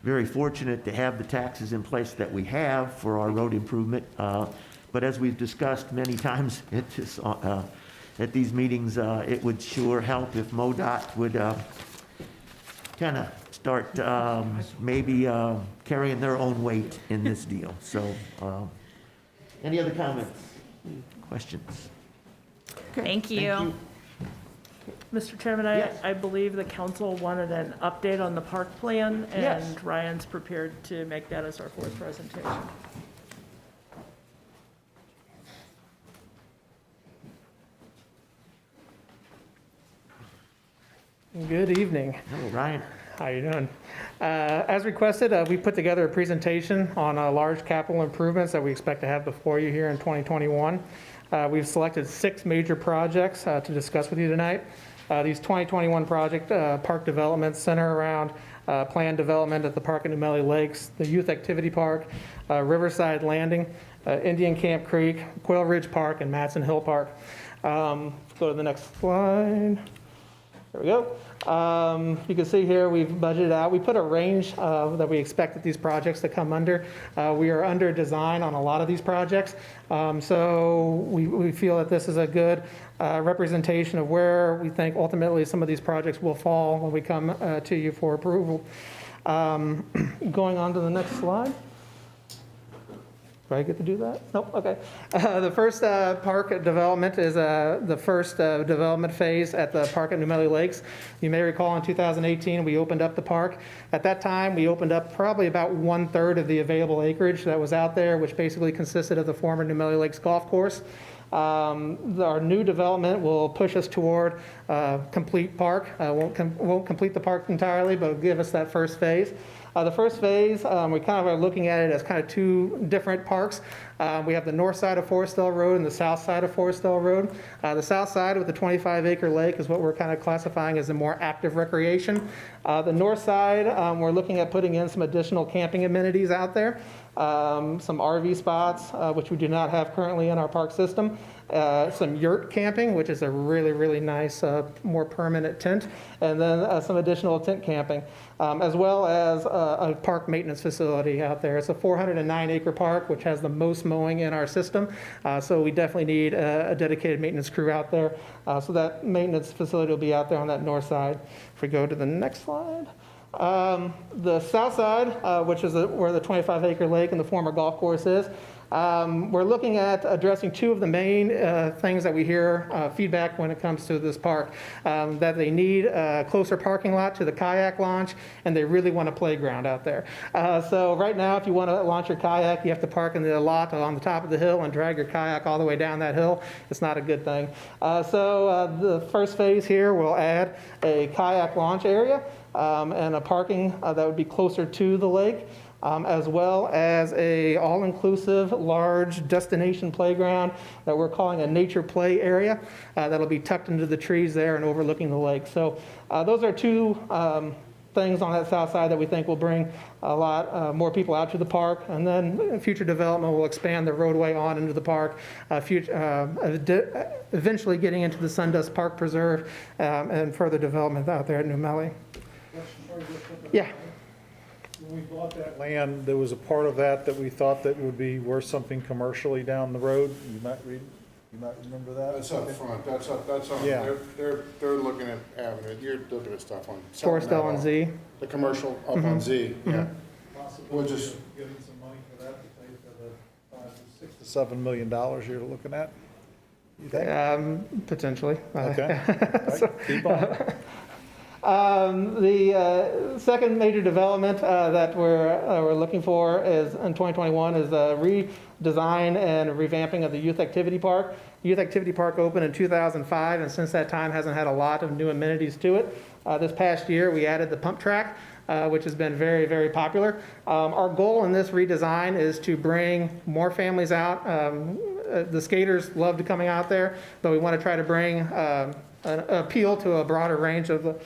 very fortunate to have the taxes in place that we have for our road improvement. But as we've discussed many times at these meetings, it would sure help if MoDOT would kind of start maybe carrying their own weight in this deal. So, any other comments, questions? Thank you. Mr. Chairman, Yes. I believe the council wanted an update on the park plan, Yes. and Ryan's prepared to make that as our fourth presentation. Good evening. Hello, Ryan. How you doing? As requested, we put together a presentation on large capital improvements that we expect to have before you here in 2021. We've selected 6 major projects to discuss with you tonight. These 2021 project park developments center around planned development at the park at New Melle Lakes, the Youth Activity Park, Riverside Landing, Indian Camp Creek, Quail Ridge Park, and Matson Hill Park. Go to the next slide. There we go. You can see here we've budgeted out. We put a range that we expect that these projects to come under. We are under design on a lot of these projects. So we feel that this is a good representation of where we think ultimately some of these projects will fall when we come to you for approval. Going on to the next slide. Do I get to do that? Nope, okay. The first park development is the first development phase at the park at New Melle Lakes. You may recall in 2018, we opened up the park. At that time, we opened up probably about 1/3 of the available acreage that was out there, which basically consisted of the former New Melle Lakes golf course. Our new development will push us toward complete park. Won't complete the park entirely, but will give us that first phase. The first phase, we kind of are looking at it as kind of 2 different parks. We have the north side of Forestdale Road and the south side of Forestdale Road. The south side with the 25-acre lake is what we're kind of classifying as a more active recreation. The north side, we're looking at putting in some additional camping amenities out there. Some RV spots, which we do not have currently in our park system. Some yurt camping, which is a really, really nice, more permanent tent. And then some additional tent camping, as well as a park maintenance facility out there. It's a 409-acre park, which has the most mowing in our system. So we definitely need a dedicated maintenance crew out there. So that maintenance facility will be out there on that north side. If we go to the next slide. The south side, which is where the 25-acre lake and the former golf course is, we're looking at addressing 2 of the main things that we hear feedback when it comes to this park, that they need a closer parking lot to the kayak launch, and they really want a playground out there. So right now, if you want to launch your kayak, you have to park in the lot on the top of the hill and drag your kayak all the way down that hill. It's not a good thing. So the first phase here will add a kayak launch area and a parking that would be closer to the lake. As well as a all-inclusive large destination playground that we're calling a nature play area that'll be tucked into the trees there and overlooking the lake. So those are 2 things on that south side that we think will bring a lot more people out to the park. And then future development will expand the roadway on into the park, eventually getting into the Sundust Park Preserve and further development out there at New Melle. Yeah. When we bought that land, there was a part of that we thought that would be worth something commercially down the road. You might remember that? That's up front, that's on, Yeah. they're looking at Avenue, you're looking at stuff on. Forestdale and Z. The commercial up on Z, yeah. Possibly We'll just- getting some money for that to pay for the $6 to $7 million you're looking at? You think? Potentially. Okay. All right, keep on. The second major development that we're looking for is in 2021 is a redesign and revamping of the Youth Activity Park. Youth Activity Park opened in 2005, and since that time hasn't had a lot of new amenities to it. This past year, we added the pump track, which has been very, very popular. Our goal in this redesign is to bring more families out. The skaters loved coming out there, but we want to try to bring an appeal to a broader range of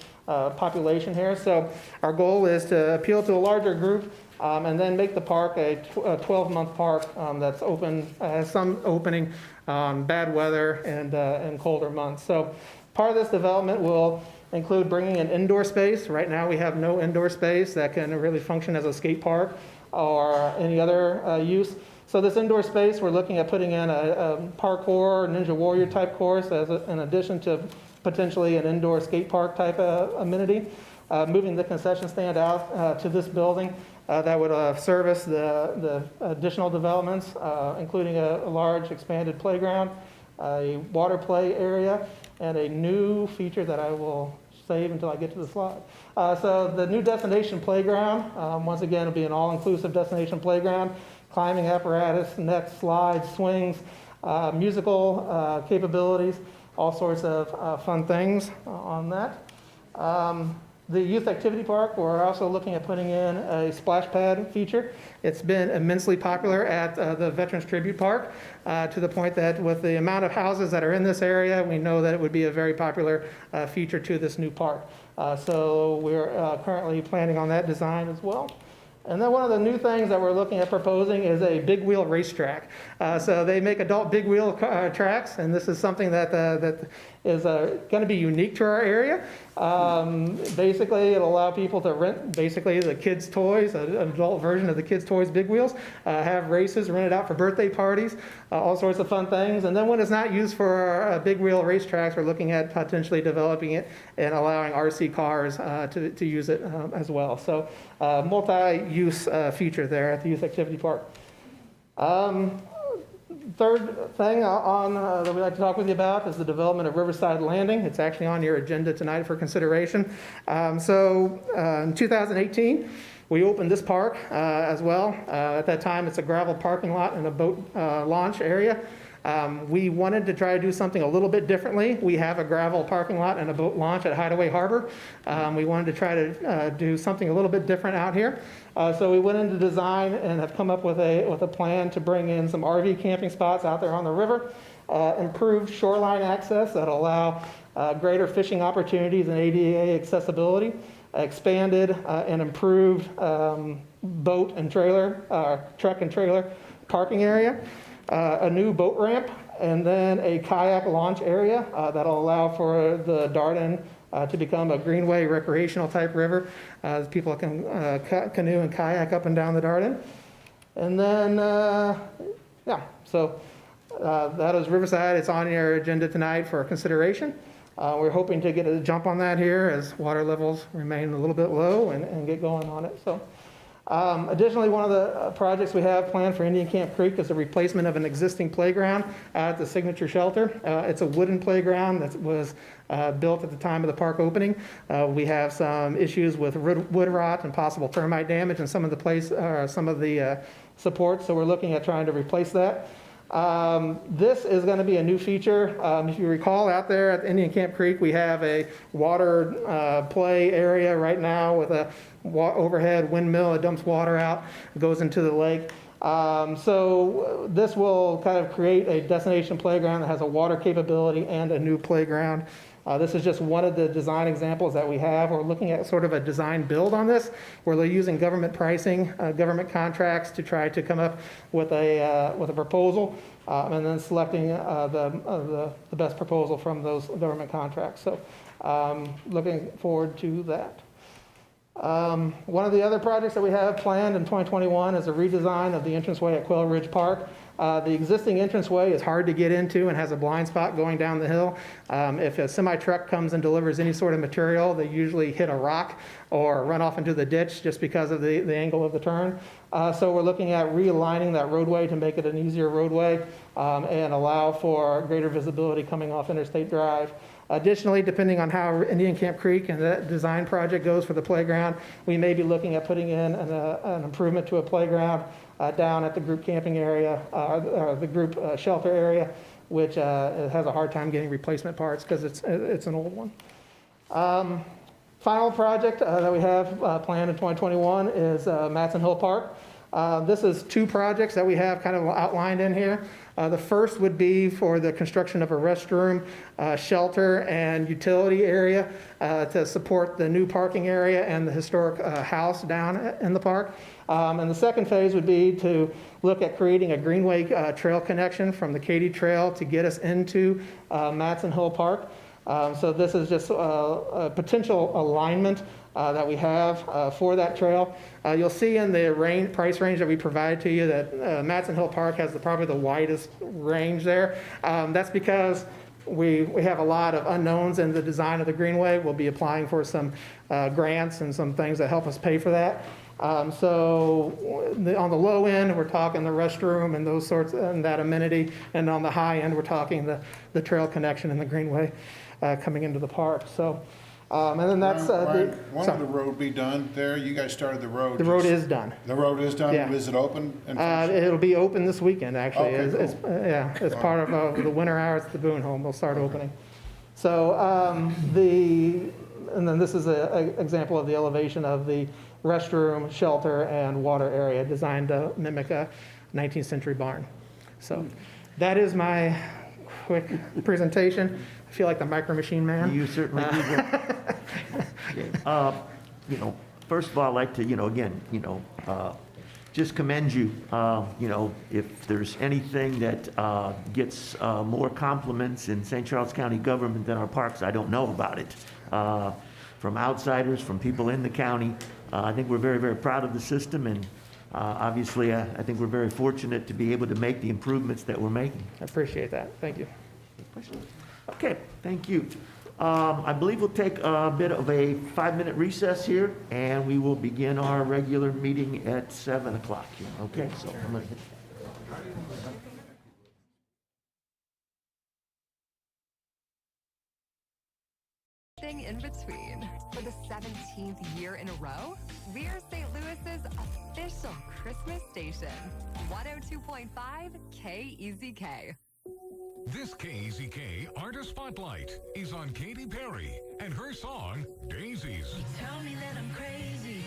population here. So our goal is to appeal to a larger group and then make the park a 12-month park that's open, has some opening on bad weather and colder months. So part of this development will include bringing an indoor space. Right now we have no indoor space that can really function as a skate park or any other use. So this indoor space, we're looking at putting in a parkour, Ninja Warrior type course in addition to potentially an indoor skate park type amenity. Moving the concession stand out to this building that would service the additional developments, including a large expanded playground, a water play area, and a new feature that I will save until I get to the slide. So the new destination playground, once again, will be an all-inclusive destination playground, climbing apparatus, nets, slides, swings, musical capabilities, all sorts of fun things on that. The youth activity park, we're also looking at putting in a splash pad feature. It's been immensely popular at the Veterans Tribute Park to the point that with the amount of houses that are in this area, we know that it would be a very popular feature to this new park. So we're currently planning on that design as well. And then one of the new things that we're looking at proposing is a big wheel racetrack. So they make adult big wheel tracks, and this is something that is going to be unique to our area. Basically, it'll allow people to rent basically the kids' toys, an adult version of the kids' toys big wheels, have races rented out for birthday parties, all sorts of fun things. And then when it's not used for big wheel racetracks, we're looking at potentially developing it and allowing RC cars to use it as well. So multi-use feature there at the Youth Activity Park. Third thing that we'd like to talk with you about is the development of Riverside Landing. It's actually on your agenda tonight for consideration. In 2018, we opened this park as well. At that time, it's a gravel parking lot and a boat launch area. We wanted to try to do something a little bit differently. We have a gravel parking lot and a boat launch at Hideaway Harbor. We wanted to try to do something a little bit different out here. So we went into design and have come up with a plan to bring in some RV camping spots out there on the river, improved shoreline access that will allow greater fishing opportunities and ADA accessibility, expanded and improved boat and trailer, truck and trailer parking area, a new boat ramp, and then a kayak launch area that'll allow for the Darden to become a greenway recreational type river. People can canoe and kayak up and down the Darden. And then, so that is Riverside. It's on your agenda tonight for consideration. We're hoping to get a jump on that here as water levels remain a little bit low and get going on it. So. Additionally, one of the projects we have planned for Indian Camp Creek is a replacement of an existing playground at the Signature Shelter. It's a wooden playground that was built at the time of the park opening. We have some issues with wood rot and possible termite damage in some of the supports, so we're looking at trying to replace that. This is going to be a new feature. If you recall, out there at Indian Camp Creek, we have a water play area right now with a overhead windmill. It dumps water out, goes into the lake. So this will kind of create a destination playground that has a water capability and a new playground. This is just one of the design examples that we have. We're looking at sort of a design build on this, where they're using government pricing, government contracts to try to come up with a proposal, and then selecting the best proposal from those government contracts. So looking forward to that. One of the other projects that we have planned in 2021 is a redesign of the entranceway at Quail Ridge Park. The existing entranceway is hard to get into and has a blind spot going down the hill. If a semi-truck comes and delivers any sort of material, they usually hit a rock or run off into the ditch just because of the angle of the turn. So we're looking at realigning that roadway to make it an easier roadway and allow for greater visibility coming off Interstate Drive. Additionally, depending on how Indian Camp Creek and that design project goes for the playground, we may be looking at putting in an improvement to a playground down at the group camping area, or the group shelter area, which has a hard time getting replacement parts because it's an old one. Final project that we have planned in 2021 is Matson Hill Park. This is 2 projects that we have kind of outlined in here. The first would be for the construction of a restroom, shelter, and utility area to support the new parking area and the historic house down in the park. And the second phase would be to look at creating a greenway trail connection from the Katy Trail to get us into Matson Hill Park. So this is just a potential alignment that we have for that trail. You'll see in the price range that we provide to you that Matson Hill Park has probably the widest range there. That's because we have a lot of unknowns in the design of the greenway. We'll be applying for some grants and some things that help us pay for that. On the low end, we're talking the restroom and those sorts, and that amenity, and on the high end, we're talking the trail connection and the greenway coming into the park. So, and then that's When will the road be done there? You guys started the road. the road is done. The road is done? Yeah. Is it open? and functioning? It'll be open this weekend, actually. Okay, It's part of the winter hours at the Boone Home. We'll start opening. So and then this is an example of the elevation of the restroom, shelter, and water area designed to mimic a 19th century barn. So that is my quick presentation. I feel like the Micro Machine Man. You certainly do that. You know, first of all, I'd like to, again, just commend you. If there's anything that gets more compliments in St. Charles County government than our parks, I don't know about it. From outsiders, from people in the county, I think we're very, very proud of the system, and obviously, I think we're very fortunate to be able to make the improvements that we're making. I appreciate that. Thank you. Okay, thank you. I believe we'll take a bit of a 5-minute recess here, and we will begin our regular meeting at 7 o'clock here. Okay, so I'm going to in between. For the 17th year in a row, we're St. Louis's official Christmas station. 102.5 KEZK. This KEZK Artist Spotlight is on Katy Perry and her song, Daisies. Tell me that I'm crazy.